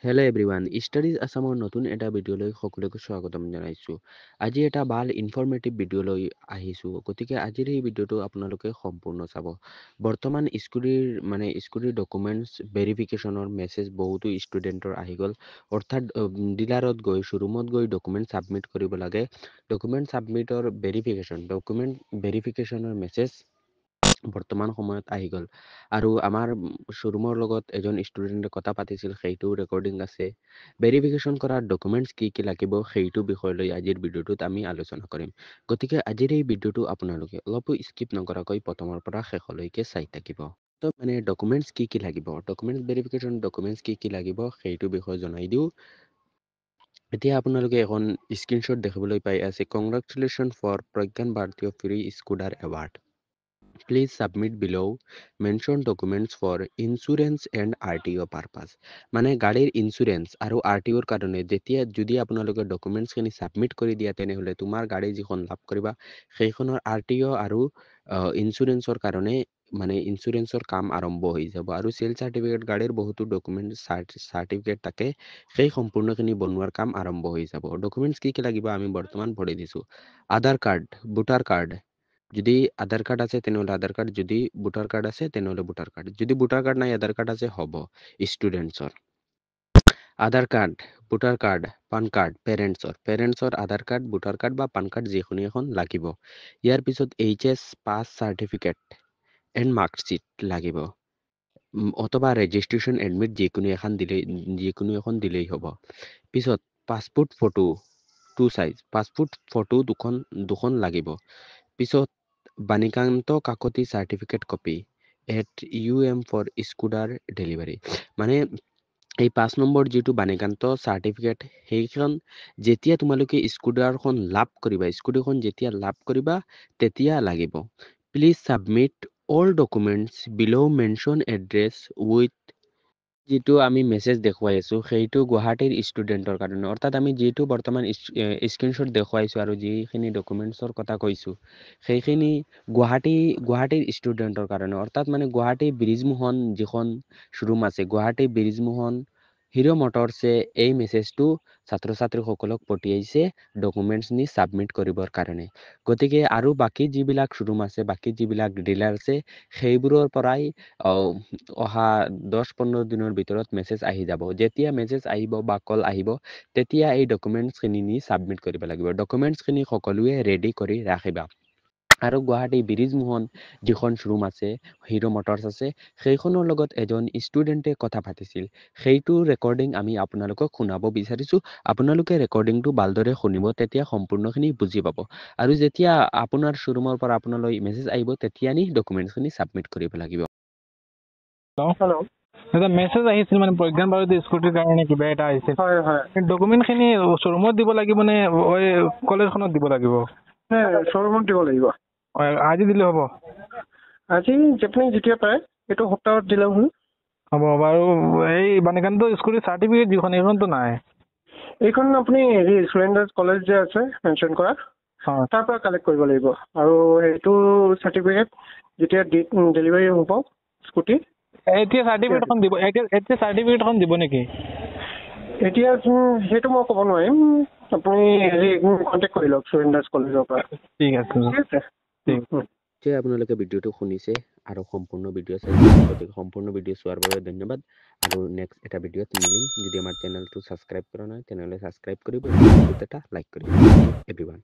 Hello' everyone studies আছামৰ নতুন এটা ভিডিঅ'লৈ সকলোকে স্বাগতম জনাইছোঁ। আজি এটা ভাল ইনফৰ্মেটিভ ভিডিঅ'লৈ আহিছোঁ, গতিকে আজিৰ এই ভিডিঅ'টো আপোনালোকে সম্পূৰ্ণ চাব। বৰ্তমান স্কুটিৰ ডকুমেণ্টছ ভেৰিফিকেশ্যনৰ মেছেজ বহুতো ষ্টুডেণ্টৰ আহি গ'ল, অৰ্থাৎ ডিলাৰত গৈ শ্ব'ৰুমত গৈ ডকুমেণ্ট ছাবমিট কৰিব লাগে। ডকুমেণ্ট ছাবমিটৰ ডকুমেণ্ট ভেৰিফিকেশ্যনৰ মেছেজ বৰ্তমান সময়ত আহি গ'ল আৰু আমাৰ শ্ব'ৰুমৰ লগত এজন ষ্টুডেণ্টে কথা পাতিছিল, সেইটো ৰেকৰ্ডিং আছে। ভেৰিফিকেশ্যন কৰা ডকুমেণ্টছ কি কি লাগিব সেইটো বিষয় লৈ আজিৰ ভিডিঅ'টোত আমি আলোচনা কৰিম। গতিকে আজিৰ এই ভিডিঅ'টো আপোনালোকে অলপো স্কিপ নকৰাকৈ প্ৰথমৰ পৰা শেষলৈকে চাই থাকিব। তো ডকুমেণ্টছ কি কি লাগিব, ডকুমেণ্টছ ভেৰিফিকেশ্যন ডকুমেণ্টছ কি কি লাগিব সেইটো বিষয়ে জনাই দিওঁ। এতিয়া আপোনালোকে এখন স্ক্ৰীনশ্বট দেখিবলৈ পাই আছে। কংগ্ৰেচুলেশ্যন ফৰ প্ৰজ্ঞান ভাৰতীয় free scooter award. Please submit below mentioned documents for insurance and RTO purpose. মানে গাড়ীৰ ইঞ্চুৰেঞ্চ আৰু RTOৰ কাৰণে যদি আপোনালোকে ডকুমেণ্টছখিনি ছাবমিট কৰি দিয়া, তেনেহ'লে তোমাৰ গাড়ী যিখন লাভ কৰিবা সেইখনৰ RTO আৰু ইঞ্চুৰেঞ্চৰ কাৰণে ইঞ্চুৰেঞ্চৰ কাম আৰম্ভ হৈ যাব। আৰু চেল চাৰ্টিফিকেট, গাড়ীৰ বহুতো ডকুমেণ্ট চাৰ্টিফিকেট থাকে, সেই সম্পূৰ্ণখিনি বনোৱাৰ কাম আৰম্ভ হৈ যাব। ডকুমেণ্টছ কি কি লাগিব আমি বৰ্তমান পঢ়ি দিছোঁ। আধাৰ কাৰ্ড, ভোটাৰ কাৰ্ড, যদি আধাৰ কাৰ্ড আছে তেনেহ'লে আধাৰ কাৰ্ড, যদি ভোটাৰ কাৰ্ড আছে তেনেহ'লে ভোটাৰ কাৰ্ড, যদি ভোটাৰ কাৰ্ড নাই আধাৰ কাৰ্ড আছে হ'ব ষ্টুডেণ্টছৰ। Aadhaar card, voter card, PAN card, পেৰেণ্টছৰ আধাৰ কাৰ্ড, ভোটাৰ কাৰ্ড বা পান কাৰ্ড যিকোনো এখন লাগিব। ইয়াৰ পিছত HS pass certificate and marksheet লাগিব, অথবা ৰেজিষ্ট্ৰেশ্যন এডমিট যিকোনো এখন দিলেই হ'ব। পিছত passport photo 2 size, passport photo দুখন লাগিব। পিছত Banikanta Kakati certificate copy at UM for scooter delivery. এই 5 নম্বৰ যিটো বাণীকান্ত চাৰ্টিফিকেট, সেইখন যেতিয়া তোমালোকে স্কুটিখন যেতিয়া লাভ কৰিবা তেতিয়া লাগিব। Please submit all documents bill' mention address with, যিটো আমি মেছেজ দেখুৱাই আছোঁ সেইটো গুৱাহাটীৰ ষ্টুডেণ্টৰ কাৰণে, অৰ্থাৎ আমি যিটো বৰ্তমান স্ক্ৰীনশ্বট দেখুৱাইছোঁ আৰু যিখিনি ডকুমেণ্টছৰ কথা কৈছোঁ সেইখিনি গুৱাহাটীৰ ষ্টুডেণ্টৰ কাৰণে, অৰ্থাৎ গুৱাহাটী ব্ৰিজমোহন যিখন শ্ব'ৰুম আছে, গুৱাহাটী ব্ৰিজমোহন হিৰ' মটৰছে এই মেছেজটো ছাত্ৰ ছাত্ৰীসকলক পঠিয়াইছে ডকুমেণ্টছখিনি ছাবমিট কৰিবৰ কাৰণে। গতিকে আৰু বাকী যিবিলাক শ্ব'ৰুম আছে, বাকী যিবিলাক ডিলাৰ আছে, সেইবোৰৰ পৰাই অহা 10-15 দিনৰ ভিতৰত মেছেজ আহি যাব। যেতিয়া মেছেজ আহিব বা কল আহিব তেতিয়া এই ডকুমেণ্টছখিনি নি ছাবমিট কৰিব লাগিব। ডকুমেণ্টছখিনি সকলোৱে ৰেডি কৰি ৰাখিবা। আৰু গুৱাহাটী ব্ৰিজমোহন যিখন শ্ব'ৰুম আছে, হিৰ' মটৰছ আছে, সেইখনৰ লগত এজন ষ্টুডেণ্টে কথা পাতিছিল, সেইটো ৰেকৰ্ডিং আমি আপোনালোকক শুনাব বিচাৰিছোঁ। আপোনালোকে ৰেকৰ্ডিংটো ভালদৰে শুনিব, তেতিয়া সম্পূৰ্ণখিনি বুজি পাব। আৰু যেতিয়া আপোনাৰ শ্ব'ৰুমৰ পৰা আপোনালৈ মেছেজ আহিব তেতিয়া নি ডকুমেণ্টছখিনি ছাবমিট কৰিব লাগিব। হেল্ল', এটা মেছেজ আহিছিল প্ৰজ্ঞান ভাৰতী স্কুটিৰ কাৰণে কিবা এটা আহিছিল। হয় হয়। ডকুমেণ্টখিনি শ্ব'ৰুমত দিব লাগিব নে কলেজখনত দিব লাগিব? শ্ব'ৰুমত দিব লাগিব। আজি দিলে হ'ব? আজি আপুনি যেতিয়া পাৰে এইটো সপ্তাহত দিলেও হ'ল। হ'ব বাৰু। এই বাণীকান্ত স্কুটিৰ চাৰ্টিফিকেট যিখন, এইখনতো নাই। এইখন আপুনি সুৰেন্দ্ৰ কলেজ যে আছে মেনশ্যন কৰা, তাৰ পৰা কালেক্ট কৰিব লাগিব। আৰু সেইটো চাৰ্টিফিকেট যেতিয়া ডেলিভাৰী হ'ব স্কুটি, এতিয়া চাৰ্টিফিকেটখন দিব নেকি? এতিয়া সেইটো মই ক'ব নোৱাৰিম, আপুনি কণ্টেক্ট কৰি লওক সুৰেন্দ্ৰ কলেজৰ পৰা। ঠিক আছে। আপোনালোকে ভিডিঅ'টো শুনিছে আৰু সম্পূৰ্ণ ভিডিঅ' চাইছে, গতিকে সম্পূৰ্ণ ভিডিঅ' চোৱাৰ বাবে ধন্যবাদ। আৰু নেক্সট এটা ভিডিঅ'ত মিলিম। যদি আমাৰ চেনেলটো ছাবস্ক্ৰাইব কৰা নাই তেনেহ'লে ছাবস্ক্ৰাইব কৰিব, এটা লাইক কৰিব। এভৰিৱান।